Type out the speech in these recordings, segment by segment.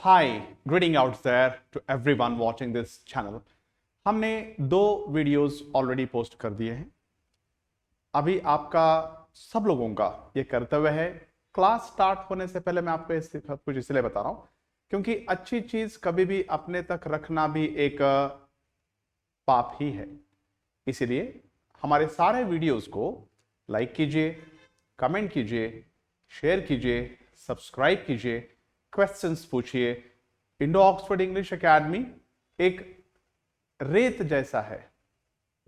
Hi, greeting out there to everyone watching this channel. हमने 2 videos already post कर दिए हैं। अभी आपका सब लोगों का ये कर्तव्य है, क्लास स्टार्ट होने से पहले मैं आपको सब कुछ इसलिए बता रहा हूं क्योंकि अच्छी चीज कभी भी अपने तक रखना भी एक पाप ही है। इसीलिए हमारे सारे वीडियोस को लाइक कीजिए, कमेंट कीजिए, शेयर कीजिए, सब्सक्राइब कीजिए, क्वेश्चंस पूछिए। इंडो ऑक्सफोर्ड इंग्लिश एकेडमी एक रेत जैसा है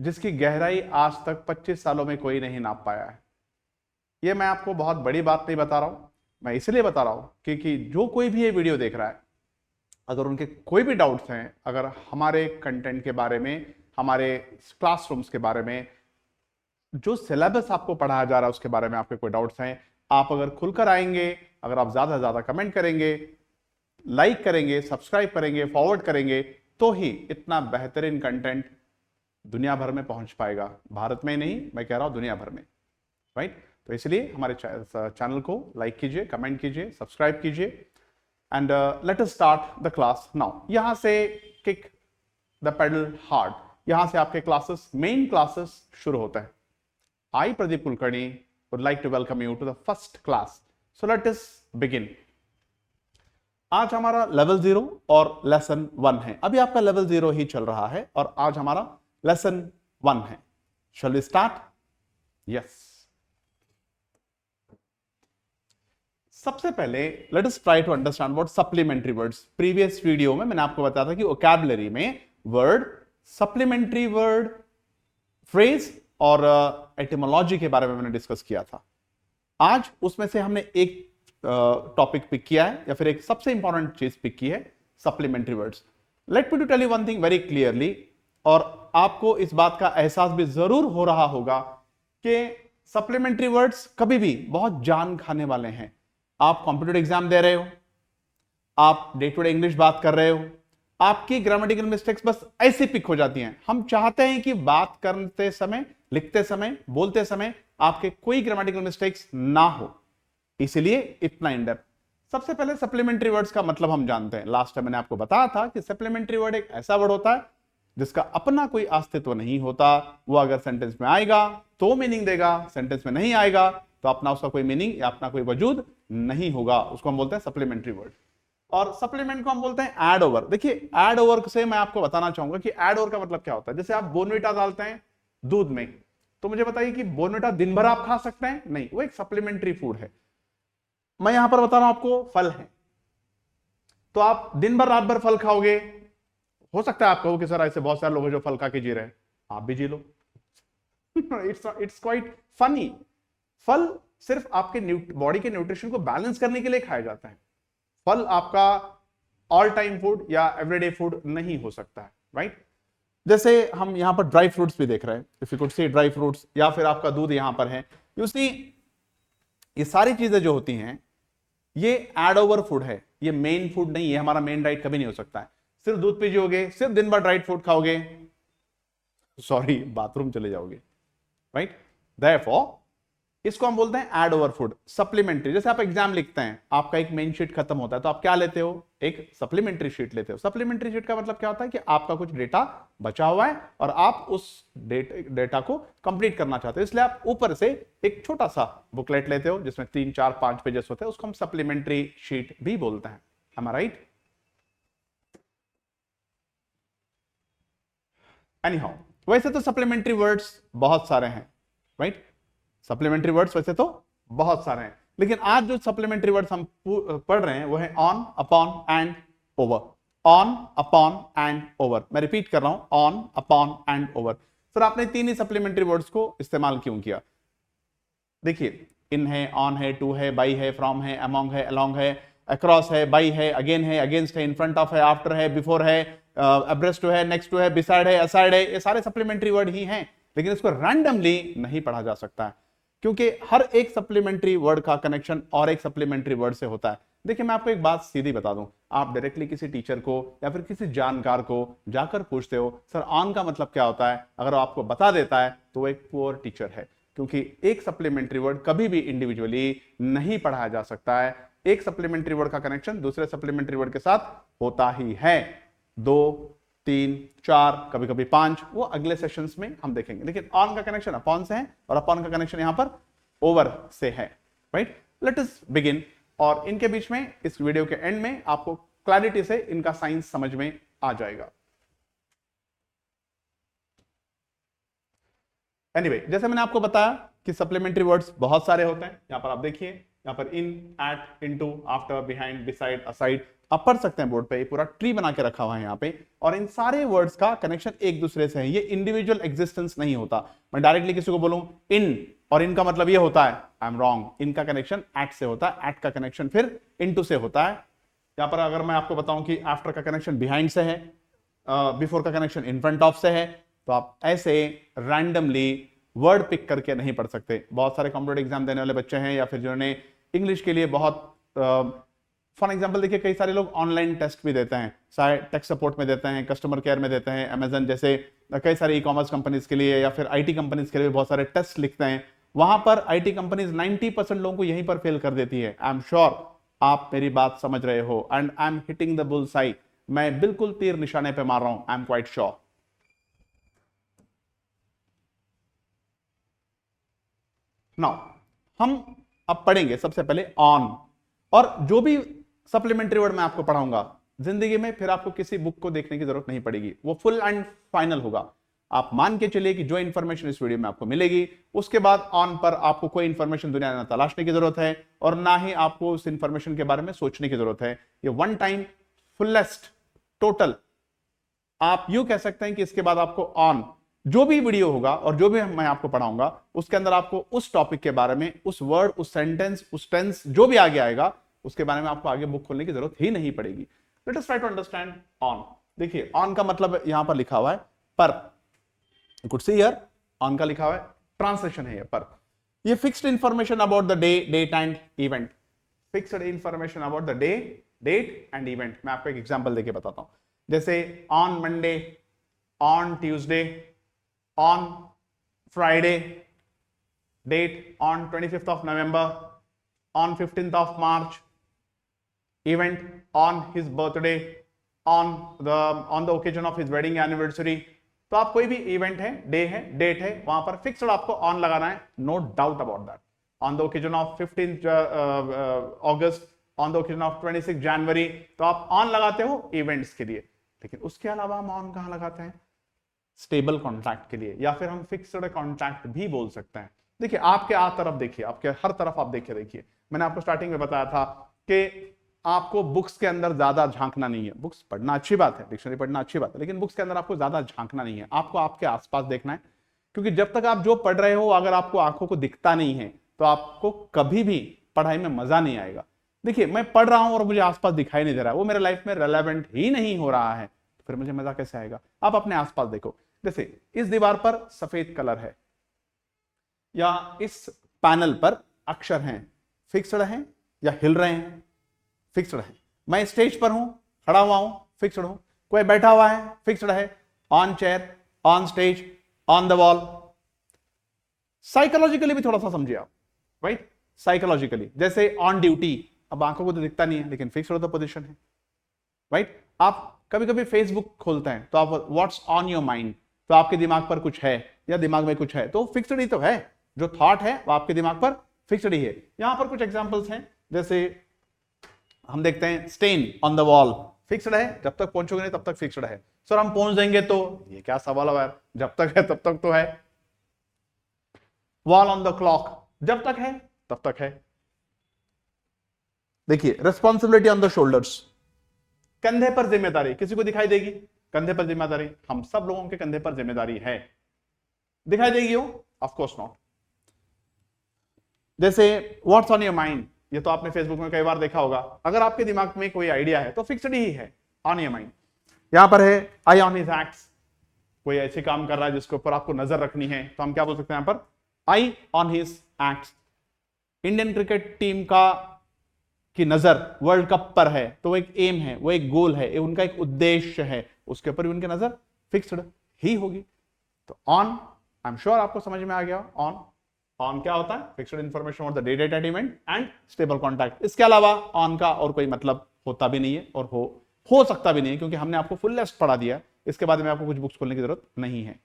जिसकी गहराई आज तक 25 सालों में कोई नहीं नाप पाया है। यह मैं आपको बहुत बड़ी बात नहीं बता रहा हूं, मैं इसलिए बता रहा हूं क्योंकि जो कोई भी ये वीडियो देख रहा है, अगर उनके कोई भी डाउट्स हैं, अगर हमारे कंटेंट के बारे में, हमारे क्लासरूम्स के बारे में, जो सिलेबस आपको पढ़ाया जा रहा है उसके बारे में आपके कोई डाउट्स हैं, आप अगर खुलकर आएंगे, अगर आप ज्यादा से ज्यादा कमेंट करेंगे, लाइक करेंगे, सब्सक्राइब करेंगे, फॉरवर्ड करेंगे, तो ही इतना बेहतरीन कंटेंट दुनिया भर में पहुंच पाएगा। भारत में नहीं, मैं कह रहा हूं दुनिया भर में, राइट? तो इसलिए हमारे चैनल को लाइक कीजिए, कमेंट कीजिए, सब्सक्राइब कीजिए and let us start the class now. यहां से किक द पेडल हार्ड, यहां से आपके क्लासेस, मेन क्लासेस शुरू होते हैं। I, Pradeep Kulkarni, would like to welcome you to the first class. So let us begin. आज हमारा लेवल 0 और लेसन 1 है। अभी आपका लेवल 0 ही चल रहा है और आज हमारा लेसन 1 है। Shall we start? Yes. सबसे पहले let us try to understand what supplementary words. Previous video में मैंने आपको बताया था कि वोकैबुलरी में वर्ड, सप्लीमेंट्री वर्ड, फ्रेज और एटिमोलॉजी के बारे में मैंने डिस्कस किया था। आज उसमें से हमने एक टॉपिक पिक किया है, या फिर एक सबसे इंपॉर्टेंट चीज पिक की है, supplementary words. Let me to tell you one thing very clearly, और आपको इस बात का एहसास भी जरूर हो रहा होगा कि सप्लीमेंट्री वर्ड्स कभी भी बहुत जान खाने वाले हैं। आप कॉम्पिटिटिव एग्जाम दे रहे हो, आप डे टू डे इंग्लिश बात कर रहे हो, आपकी ग्रामेटिकल मिस्टेक्स बस ऐसे पिक हो जाती हैं। हम चाहते हैं कि बात करते समय, लिखते समय, बोलते समय आपके कोई ग्रामेटिकल मिस्टेक्स ना हो, इसलिए इतना इन डेप्थ। सबसे पहले सप्लीमेंट्री वर्ड्स का मतलब हम जानते हैं। लास्ट टाइम मैंने आपको बताया था कि सप्लीमेंट्री वर्ड एक ऐसा वर्ड होता है जिसका अपना कोई अस्तित्व नहीं होता। वो अगर सेंटेंस में आएगा तो मीनिंग देगा, सेंटेंस में नहीं आएगा तो अपना उसका कोई मीनिंग या अपना कोई वजूद नहीं होगा। उसको हम बोलते हैं सप्लीमेंट्री वर्ड। और सप्लीमेंट को हम बोलते हैं एड ओवर। देखिए, एड ओवर से मैं आपको बताना चाहूंगा कि एड ओवर का मतलब क्या होता है। जैसे आप बोर्नविटा डालते हैं दूध में, तो मुझे बताइए कि बोर्नविटा दिन भर आप खा सकते हैं? नहीं, वो एक सप्लीमेंट्री फूड है। मैं यहां पर बता रहा हूं आपको, फल है, तो आप दिन भर रात भर फल खाओगे? हो सकता है आप कहो कि सर ऐसे बहुत सारे लोग हैं जो फल खा के जी रहे हैं, आप भी जी लो। It's quite funny. फल सिर्फ आपके बॉडी के न्यूट्रिशन को बैलेंस करने के लिए खाया जाता है। फल आपका ऑल टाइम फूड या एवरीडे फूड नहीं हो सकता है, राइट? जैसे हम यहां पर ड्राई फ्रूट्स भी देख रहे हैं, if you could C dry fruits, या फिर आपका दूध यहां पर है। यू सी, ये सारी चीजें जो होती हैं ये एड ओवर फूड है, ये मेन फूड नहीं है। हमारा मेन डाइट कभी नहीं हो सकता है। सिर्फ दूध पीजिए, सिर्फ दिन भर ड्राई फ्रूट खाओगे, सॉरी, बाथरूम चले जाओगे, राइट? देयरफॉर इसको हम बोलते हैं एड ओवर फूड, सप्लीमेंट्री। जैसे आप एग्जाम लिखते हैं, आपका एक मेन शीट खत्म होता है तो आप क्या लेते हो? एक सप्लीमेंट्री शीट लेते हो। सप्लीमेंट्री शीट का मतलब क्या होता है कि आपका कुछ डेटा बचा हुआ है और आप उस डेटा को कंप्लीट करना चाहते हो, इसलिए आप ऊपर से एक छोटा सा बुकलेट लेते हो जिसमें 3, 4, 5 पेजेस होते हैं। उसको हम सप्लीमेंट्री शीट भी बोलते हैं। M I right? एनीहाउ, वैसे तो सप्लीमेंट्री वर्ड्स बहुत सारे हैं, राइट? सप्लीमेंट्री वर्ड्स वैसे तो बहुत सारे हैं, लेकिन आज जो सप्लीमेंट्री वर्ड्स हम पढ़ रहे हैं वो है on, upon and over. On, upon and over. मैं रिपीट कर रहा हूं, on, upon and over. Sir आपने 3 ही सप्लीमेंट्री वर्ड्स को इस्तेमाल क्यों किया? देखिए, इन है, ऑन है, टू है, बाई है, फ्रॉम है, अमोंग है, अलोंग है, अक्रॉस है, बाई है, अगेन है, अगेंस्ट है, इन फ्रंट ऑफ है, आफ्टर है, बिफोर है, अब्रेस्ट है, नेक्स्ट टू है, बिसाइड है, असाइड है। ये सारे सप्लीमेंट्री वर्ड ही हैं, लेकिन इसको रैंडमली नहीं पढ़ा जा सकता है क्योंकि हर एक सप्लीमेंट्री वर्ड का कनेक्शन और एक सप्लीमेंट्री वर्ड से होता है। देखिए, मैं आपको एक बात सीधी बता दूं, आप डायरेक्टली किसी टीचर को या फिर किसी जानकार को जाकर पूछते हो सर ऑन का मतलब क्या होता है, अगर आपको बता देता है तो वो एक पुअर टीचर है, क्योंकि एक सप्लीमेंट्री वर्ड कभी भी इंडिविजुअली नहीं पढ़ाया जा सकता है। एक सप्लीमेंट्री वर्ड का कनेक्शन दूसरे सप्लीमेंट्री वर्ड के साथ होता ही है। 2, 3, 4, कभी कभी 5, वो अगले सेशंस में हम देखेंगे। लेकिन ऑन का कनेक्शन अपॉन से है और अपॉन का कनेक्शन यहां पर ओवर से है, राइट। Let us begin. और इनके बीच में इस वीडियो के एंड में आपको क्लैरिटी से इनका साइंस समझ में आ जाएगा। एनीवे, जैसे मैंने आपको बताया कि सप्लीमेंट्री वर्ड्स बहुत सारे होते हैं। यहां पर आप देखिए, यहां पर in, at, into, after, behind, beside, aside, आप पढ़ सकते हैं बोर्ड पे, ये पूरा ट्री बना के रखा हुआ है यहाँ पे। और इन सारे वर्ड्स का कनेक्शन एक दूसरे से है, ये इंडिविजुअल एग्जिस्टेंस नहीं होता। मैं डायरेक्टली किसी को बोलूं इन और इनका मतलब ये होता है, आई एम रॉन्ग। इनका कनेक्शन एट से होता है, एट का कनेक्शन फिर इनटू से होता है। यहां पर अगर मैं आपको बताऊं कि आफ्टर का कनेक्शन बिहाइंड से है, बिफोर का कनेक्शन इन फ्रंट ऑफ से है, तो आप ऐसे रैंडमली वर्ड पिक करके नहीं पढ़ सकते। बहुत सारे कॉम्पिटेटिव एग्जाम देने वाले बच्चे हैं या फिर जिन्होंने इंग्लिश के लिए बहुत, फॉर एग्जाम्पल देखिए, कई सारे लोग ऑनलाइन टेस्ट भी देते हैं, चाहे टेक सपोर्ट में देते हैं, कस्टमर केयर में देते हैं, अमेजन जैसे कई सारे ई कॉमर्स कंपनीज के लिए या फिर आईटी कंपनीज के लिए बहुत सारे टेस्ट लिखते हैं। वहां पर आईटी कंपनीज 90% लोगों को यहीं पर फेल कर देती है। आई एम श्योर आप मेरी बात समझ रहे हो, and I am hitting the bull's eye. मैं बिल्कुल तीर निशाने पे मार रहा हूं, I am quite sure. Now हम अब पढ़ेंगे सबसे पहले ऑन। और जो भी सप्लीमेंट्री वर्ड मैं आपको पढ़ाऊंगा जिंदगी में फिर आपको किसी बुक को देखने की जरूरत नहीं पड़ेगी, वो फुल एंड फाइनल होगा। आप मान के चलिए कि जो इंफॉर्मेशन इस वीडियो में आपको मिलेगी उसके बाद ऑन पर आपको कोई इंफॉर्मेशन दुनिया में तलाशने की जरूरत है और ना ही आपको उस इंफॉर्मेशन के बारे में सोचने की जरूरत है। ये वन टाइम फुलेस्ट टोटल, आप यूं कह सकते हैं कि इसके बाद आपको ऑन जो भी वीडियो होगा और जो भी मैं आपको पढ़ाऊंगा उसके अंदर आपको उस टॉपिक के बारे में, उस वर्ड, उस सेंटेंस, उस टेंस जो भी आगे आएगा उसके बारे में आपको आगे बुक खोलने की जरूरत ही नहीं पड़ेगी। Let us try to understand on. देखिए, ऑन का मतलब यहां पर लिखा हुआ है पर, you could see here on का लिखा हुआ है, ट्रांसलेशन है ये पर। ये fixed information about the day, date and event. Fixed information about the day, date and event. मैं आपको एक एग्जांपल देके बताता हूं। जैसे on Monday, on Tuesday, on Friday, date on 25th of November, on 15th of March, event on his birthday, on the occasion of his wedding anniversary। तो आप कोई भी इवेंट है, डे है, डेट है, वहां पर फिक्स्ड आपको ऑन लगाना है, no doubt about that. On the occasion of 15th August, on the occasion of 26 January, तो आप ऑन लगाते हो इवेंट्स के लिए। लेकिन उसके अलावा हम ऑन कहां लगाते हैं? स्टेबल कॉन्ट्रैक्ट के लिए, या फिर हम फिक्स्ड कॉन्ट्रैक्ट भी बोल सकते हैं। देखिए, आपके आ तरफ देखिए, आपके हर तरफ आप देखिए, मैंने आपको स्टार्टिंग में बताया था कि आपको बुक्स के अंदर ज्यादा झांकना नहीं है। बुक्स पढ़ना अच्छी बात है, डिक्शनरी पढ़ना अच्छी बात है, लेकिन बुक्स के अंदर आपको ज्यादा झांकना नहीं है, आपको आपके आसपास देखना है। क्योंकि जब तक आप जो पढ़ रहे हो अगर आपको आंखों को दिखता नहीं है तो आपको कभी भी पढ़ाई में मजा नहीं आएगा। देखिए, मैं पढ़ रहा हूं और मुझे आसपास दिखाई नहीं दे रहा है, वो मेरे लाइफ में रेलेवेंट ही नहीं हो रहा है, तो फिर मुझे मजा कैसे आएगा? आप अपने आसपास देखो। जैसे इस दीवार पर सफेद कलर है या इस पैनल पर अक्षर हैं, फिक्स्ड हैं या हिल रहे हैं? फिक्स्ड है। मैं स्टेज पर हूं, खड़ा हुआ हूं, फिक्स्ड हूं। कोई बैठा हुआ है, फिक्स्ड है, on chair, on stage, on the wall. Psychologically भी थोड़ा सा समझिए आप, राइट? साइकोलॉजिकली जैसे ऑन ड्यूटी, अब आंखों को तो दिखता नहीं है लेकिन फिक्स्ड द पोजीशन है, राइट? आप कभी कभी फेसबुक खोलते हैं तो आप व्हाट्स ऑन योर माइंड, तो आपके दिमाग पर कुछ है या दिमाग में कुछ है, तो फिक्स्ड ही तो है। जो थॉट है वो आपके दिमाग पर फिक्स्ड ही है। यहां पर कुछ एग्जांपल्स हैं, जैसे हम देखते हैं stain on the wall, fixed है, जब तक पहुंचोगे नहीं तब तक फिक्स्ड है। सर हम पहुंच देंगे तो, ये क्या सवाल है यार, जब तक है तब तक तो है। वॉल ऑन द क्लॉक, जब तक है तब तक है। देखिए, रिस्पॉन्सिबिलिटी ऑन द शोल्डर्स, कंधे पर जिम्मेदारी, किसी को दिखाई देगी? कंधे पर जिम्मेदारी, हम सब लोगों के कंधे पर जिम्मेदारी है। दिखाई देगी वो? Of course not. जैसे व्हाट्स ऑन योर माइंड, ये तो आपने फेसबुक में कई बार देखा होगा। अगर आपके दिमाग में कोई आइडिया है तो फिक्स्ड ही है, ऑन योर माइंड। यहां पर है आई ऑन हिज एक्ट्स, कोई ऐसे काम कर रहा है जिसके ऊपर आपको नजर रखनी है, तो हम क्या बोल सकते हैं यहां पर? Eye on his acts. Indian cricket team का की नजर वर्ल्ड कप पर है, तो वो एक एम है, वो एक गोल है, उनका एक उद्देश्य है, उसके ऊपर भी उनकी नजर फिक्स्ड ही होगी। तो ऑन, आई एम श्योर आपको समझ में आ गया, ऑन ऑन क्या होता है? फिक्स्ड इंफॉर्मेशन और the data element and stable contact. इसके अलावा ऑन का और कोई मतलब होता भी नहीं है और हो सकता भी नहीं है, क्योंकि हमने आपको फुल लिस्ट पढ़ा दिया। इसके बाद में आपको कुछ बुक्स खोलने की जरूरत नहीं है।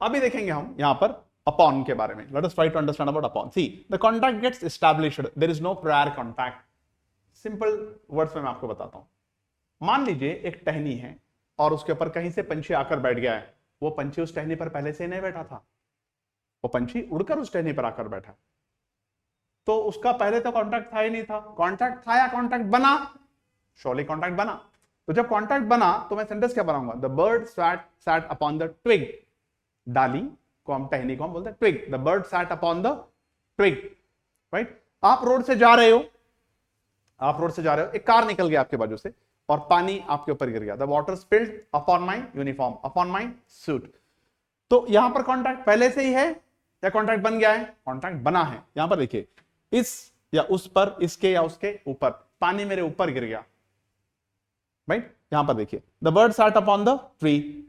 अभी देखेंगे हम यहां पर अपॉन के बारे में। Let us try to understand about upon. See the contact gets established, there is no prior contact. Simple words में मैं आपको बताता हूं। मान लीजिए एक टहनी है और उसके ऊपर कहीं से पंछी आकर बैठ गया है। वो पंछी उस टहनी पर पहले से नहीं बैठा था, वो पंछी उड़कर उस टहनी पर आकर बैठा, तो उसका पहले तो कॉन्टैक्ट था ही नहीं था। कॉन्टैक्ट था या कॉन्टैक्ट बना? श्योरली कॉन्टैक्ट बना। तो जब कॉन्टैक्ट बना तो मैं सेंटेंस क्या बनाऊंगा? The bird sat upon the twig. डाली को हम, टहनी को हम बोलते हैं twig. The bird sat upon the twig, right. आप रोड से जा रहे हो, एक कार निकल गया आपके बाजू से और पानी आपके ऊपर गिर गया। The water spilled upon my uniform, upon my suit. तो यहां पर कॉन्टैक्ट पहले से ही है या कॉन्टैक्ट बन गया है? कॉन्टैक्ट बना है। यहां पर देखिए, इस या उस पर, इसके या उसके ऊपर, पानी मेरे ऊपर गिर गया, राइट। यहां पर देखिए, the bird sat upon the tree.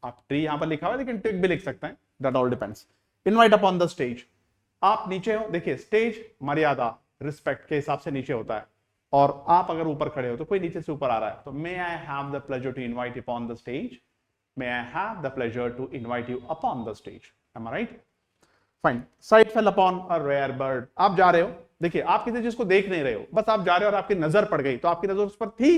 आप ट्री यहां पर लिखा हुआ है, लेकिन ट्विग भी लिख सकते हैं, that all depends. Invite upon the stage. आप नीचे हो, देखिए स्टेज मर्यादा, रिस्पेक्ट के हिसाब से नीचे होता है, और आप अगर ऊपर खड़े हो तो कोई नीचे से ऊपर आ रहा है, तो may I have the pleasure to invite upon the stage, may I have the pleasure to invite you upon the stage. Am I right? Fine. Sight fell upon a rare bird. आप जा रहे हो, देखिए आप किसी चीज को देख नहीं रहे हो, बस आप जा रहे हो और आपकी नजर पड़ गई, तो आपकी नजर उस पर थी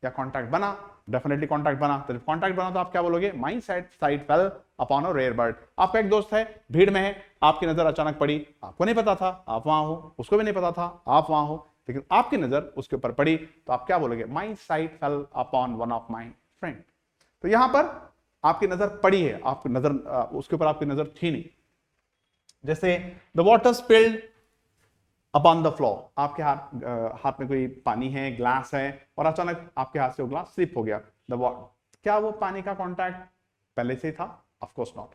या कॉन्टैक्ट बना? डेफिनेटली कॉन्टैक्ट बना। तो जब कॉन्टैक्ट बना तो आप क्या बोलोगे? My sight fell upon a rare bird. आपका एक दोस्त है, भीड़ में है, आपकी नजर अचानक पड़ी, आपको नहीं पता था आप वहां हो, उसको भी नहीं पता था आप वहां हो, लेकिन आपकी नजर उसके ऊपर पड़ी, तो आप क्या बोलोगे? My sight fell upon one of my friend. तो यहां पर आपकी नजर पड़ी है, आपकी नजर उसके ऊपर आपकी नजर थी नहीं। जैसे the water spilled upon the floor. आपके हाथ में कोई पानी है, ग्लास है, और अचानक आपके हाथ से वो ग्लास स्लिप हो गया। क्या वो पानी का कॉन्टैक्ट पहले से ही था? Of course not.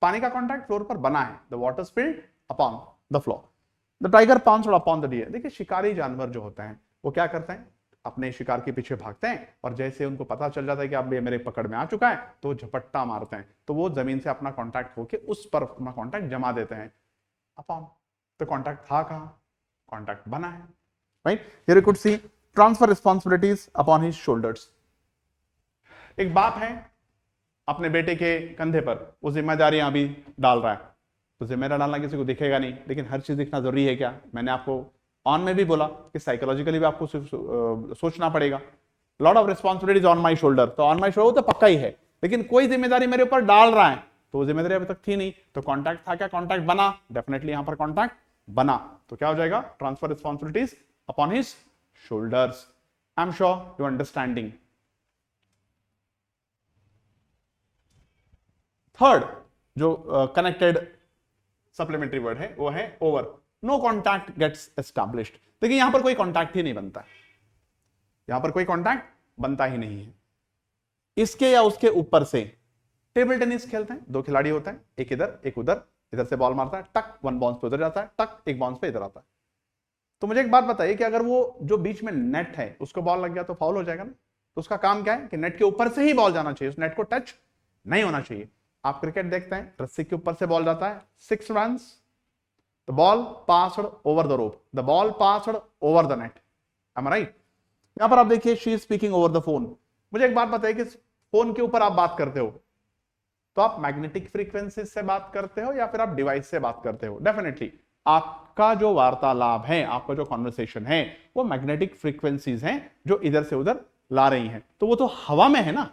पानी का कॉन्टैक्ट फ्लोर पर बना है। The water spilled upon the floor. The tiger pounced upon the deer. देखिए शिकारी जानवर जो होते हैं वो क्या करते हैं? अपने शिकार के पीछे भागते हैं, और जैसे उनको पता चल जाता है कि अब ये मेरे पकड़ में आ चुका है, तो झपट्टा मारते हैं, तो वो जमीन से अपना कॉन्टैक्ट होके उस पर अपना कॉन्टैक्ट जमा देते हैं अपॉन। तो कॉन्टैक्ट था कहां? कॉन्टैक्ट बना है, right. Here you could C transfer responsibilities upon his shoulders. एक बाप है, अपने बेटे के कंधे पर वो जिम्मेदारियां अभी डाल रहा है, तो जिम्मेदार डालना किसी को दिखेगा नहीं, लेकिन हर चीज दिखना जरूरी है क्या? मैंने आपको ऑन में भी बोला कि साइकोलॉजिकली भी आपको सोचना पड़ेगा। Lot of responsibilities on my shoulder, तो ऑन माई शोल्डर तो पक्का ही है, लेकिन कोई जिम्मेदारी मेरे ऊपर डाल रहा है, तो वो जिम्मेदारी अभी तक थी नहीं, तो कॉन्टैक्ट था क्या? कॉन्टैक्ट बना। डेफिनेटली यहां पर कॉन्टैक्ट बना, तो क्या हो जाएगा? Transfer responsibilities upon his shoulders. I am sure you understanding. Third जो कनेक्टेड सप्लीमेंट्री वर्ड है वो है over. No contact gets established. देखिए यहां पर कोई कॉन्टैक्ट ही नहीं बनता, यहां पर कोई कॉन्टैक्ट बनता ही नहीं है। इसके या उसके ऊपर से टेबल टेनिस खेलते हैं, दो खिलाड़ी होते हैं, एक इधर एक उधर, इधर से बॉल मारता है, टक, वन बाउंस पे उधर जाता है, टक, एक बाउंस पे इधर आता है। तो मुझे एक बात बताइए कि अगर वो जो बीच में नेट है उसको बॉल लग गया तो फाउल हो जाएगा ना? तो उसका काम क्या है कि नेट के ऊपर से ही बॉल जाना चाहिए, उस नेट को टच नहीं होना चाहिए। आप क्रिकेट देखते हैं, रस्सी के ऊपर से बॉल जाता है, 6 runs, the ball passed over the rope, the ball passed over the net. Am I right? यहां पर आप देखिए, she is speaking over the phone. मुझे एक बात बताइए कि फोन के ऊपर आप बात करते हो तो आप मैग्नेटिक फ्रीक्वेंसी से बात करते हो या फिर आप डिवाइस से बात करते हो? डेफिनेटली आपका जो वार्तालाप है, आपका जो कॉन्वर्सेशन है, वो मैग्नेटिक फ्रीक्वेंसीज हैं जो इधर से उधर ला रही हैं, तो वो तो हवा में है ना।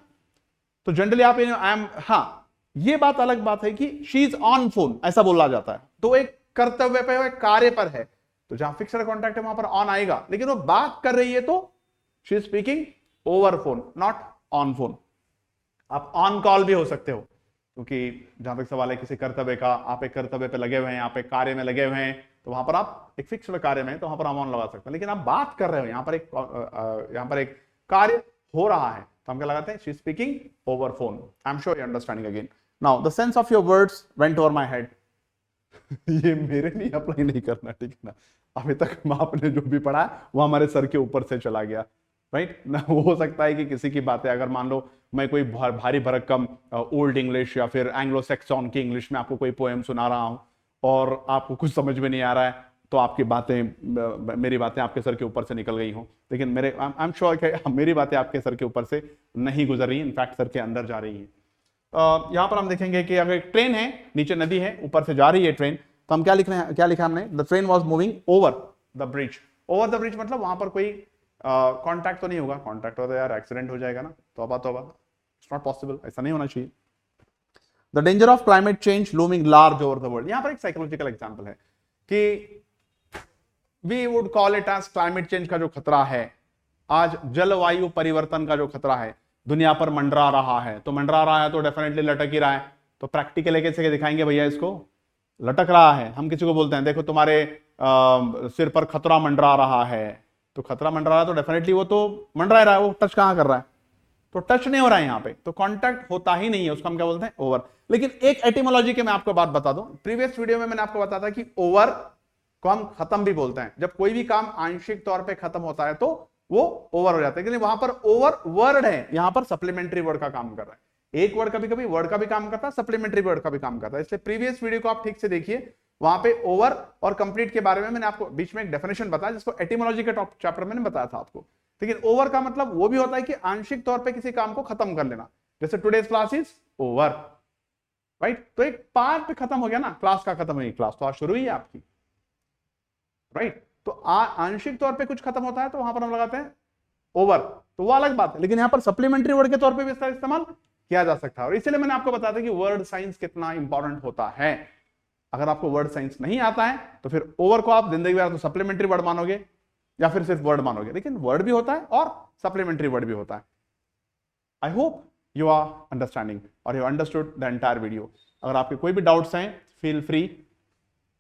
तो जनरली आप आई एम, हाँ, ये बात अलग बात है कि शी इज ऑन फोन ऐसा बोला जाता है, तो एक कर्तव्य पे है, कार्य पर है, तो जहां फिक्स्ड कॉन्टैक्ट है वहां पर ऑन आएगा, लेकिन वो बात कर रही है तो she is speaking over phone, not on phone. आप ऑन कॉल भी हो सकते हो, क्योंकि जहां तक सवाल है किसी कर्तव्य का, आप एक कर्तव्य पे लगे हुए हैं, आप एक कार्य में लगे हुए हैं, तो वहां पर आप एक फिक्स्ड कार्य में, तो वहां पर हम ऑन लगा सकते हैं। लेकिन आप बात कर रहे हो, यहां पर एक कार्य हो रहा है, तो हम क्या लगाते हैं? She is speaking over phone. I am sure you understanding again. Now the sense of your words went over my head. ये मेरे लिए अप्लाई नहीं करना, ठीक है ना? अभी तक आपने जो भी पढ़ा है वो हमारे सर के ऊपर से चला गया। राइट हो सकता है कि किसी की बातें, अगर मान लो मैं कोई भारी भरकम ओल्ड इंग्लिश या फिर एंग्लो सैक्सन की इंग्लिश में आपको कोई पोएम सुना रहा हूं और आपको कुछ समझ में नहीं आ रहा है, तो आपकी बातें, मेरी बातें आपके सर के ऊपर से निकल गई हो, लेकिन मेरे आई एम श्योर कि मेरी बातें आपके सर के ऊपर से नहीं गुजर रही, इनफैक्ट सर के अंदर जा रही हैं। यहां पर हम देखेंगे कि अगर एक ट्रेन है, नीचे नदी है, ऊपर से जा रही है ट्रेन, तो हम क्या लिख रहे हैं, क्या लिखा हमने, the train was moving over the bridge. Over the bridge मतलब वहां पर कोई कांटेक्ट तो नहीं होगा, कांटेक्ट हो तो यार एक्सीडेंट हो जाएगा ना, तौबा तौबा, इट्स नॉट पॉसिबल, ऐसा नहीं होना चाहिए। The danger of climate change looming large over the world, यहां पर एक साइकोलॉजिकल एग्जांपल है कि we would call it as climate change का जो खतरा है, आज जलवायु परिवर्तन का जो खतरा है दुनिया पर मंडरा रहा है, तो मंडरा रहा है तो डेफिनेटली लटक ही रहा है, तो प्रैक्टिकल कैसे दिखाएंगे भैया इसको, लटक रहा है। हम किसी को बोलते हैं देखो तुम्हारे सिर पर खतरा मंडरा रहा है, तो खतरा मंडरा रहा है तो डेफिनेटली वो तो मंडरा रहा है, वो टच कहां कर रहा है, तो टच नहीं हो रहा है यहां पे, तो कांटेक्ट होता ही नहीं है, उसको हम क्या बोलते हैं, ओवर। लेकिन एक एटिमोलॉजी के मैं आपको बात बता दूं, प्रीवियस वीडियो में मैंने आपको बताया था कि ओवर को हम खत्म भी बोलते हैं, जब कोई भी काम आंशिक तौर पे खत्म होता है तो वो ओवर हो जाता है, लेकिन वहां पर ओवर वर्ड है, यहां पर सप्लीमेंट्री वर्ड का काम कर रहा है। एक वर्ड कभी कभी वर्ड का भी काम करता है, सप्लीमेंट्री वर्ड का भी काम करता है, इसलिए प्रीवियस वीडियो को आप ठीक से देखिए, वहां पे ओवर और कंप्लीट के बारे में मैंने आपको बीच में एक डेफिनेशन बताया, जिसको एटिमोलॉजी के टॉप चैप्टर में बताया था आपको। लेकिन ओवर का मतलब वो भी होता है कि आंशिक तौर पे किसी काम को खत्म कर लेना, जैसे today's class is over, right, तो एक पार्ट पे खत्म हो गया ना, क्लास का खत्म हुई, क्लास तो आज शुरू ही है आपकी, राइट। तो आंशिक तौर पे कुछ खत्म होता है तो वहां पर हम लगाते हैं ओवर, तो वो अलग बात है, लेकिन यहां पर सप्लीमेंट्री वर्ड के तौर पे भी इसका इस्तेमाल किया जा सकता है, और इसलिए मैंने आपको बताया था कि वर्ड साइंस कितना इंपॉर्टेंट होता है। अगर आपको वर्ड साइंस नहीं आता है तो फिर ओवर को आप जिंदगी भर तो सप्लीमेंट्री वर्ड मानोगे या फिर सिर्फ वर्ड मानोगे, लेकिन वर्ड भी होता है और सप्लीमेंट्री वर्ड भी होता है। I hope you are understanding और you understood the entire video. अगर आपके कोई भी डाउट्स हैं, फील फ्री,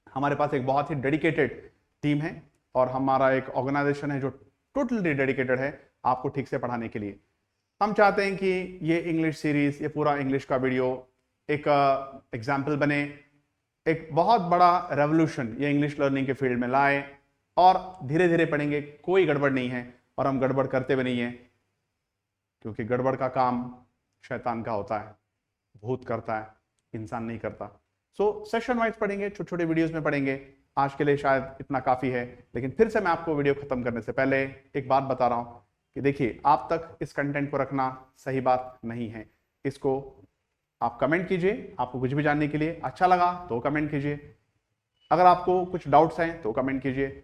हमारे पास एक बहुत ही डेडिकेटेड टीम है और हमारा एक ऑर्गेनाइजेशन है जो टोटली डेडिकेटेड है आपको ठीक से पढ़ाने के लिए। हम चाहते हैं कि ये इंग्लिश सीरीज, ये पूरा इंग्लिश का वीडियो एक एग्जाम्पल बने, एक बहुत बड़ा रेवोल्यूशन ये इंग्लिश लर्निंग के फील्ड में लाए, और धीरे धीरे पढ़ेंगे, कोई गड़बड़ नहीं है और हम गड़बड़ करते भी नहीं है, क्योंकि गड़बड़ का काम शैतान का होता है, भूत करता है, इंसान नहीं करता। सो सेशन वाइज पढ़ेंगे, छोटे छोटे वीडियोस में पढ़ेंगे। आज के लिए शायद इतना काफी है, लेकिन फिर से मैं आपको वीडियो खत्म करने से पहले एक बात बता रहा हूं कि देखिए, आप तक इस कंटेंट को रखना सही बात नहीं है, इसको आप कमेंट कीजिए, आपको कुछ भी जानने के लिए अच्छा लगा तो कमेंट कीजिए, अगर आपको कुछ डाउट्स हैं तो कमेंट कीजिए,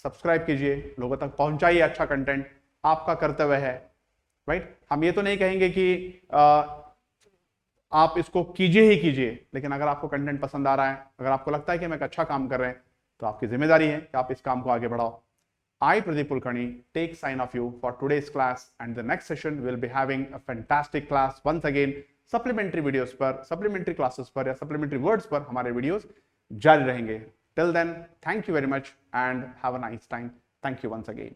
सब्सक्राइब कीजिए, लोगों तक पहुंचाइए अच्छा कंटेंट, आपका कर्तव्य है, राइट। हम ये तो नहीं कहेंगे कि आप इसको कीजिए ही कीजिए, लेकिन अगर आपको कंटेंट पसंद आ रहा है, अगर आपको लगता है कि हम एक अच्छा काम कर रहे हैं, तो आपकी जिम्मेदारी है कि आप इस काम को आगे बढ़ाओ। I, Pradeep Kulkarni, take sign of you for today's class, and the next session will be having a fantastic class once again. Supplementary videos पर, supplementary classes पर या supplementary words पर हमारे videos जारी रहेंगे। Till then, thank you very much and have a nice time. Thank you once again.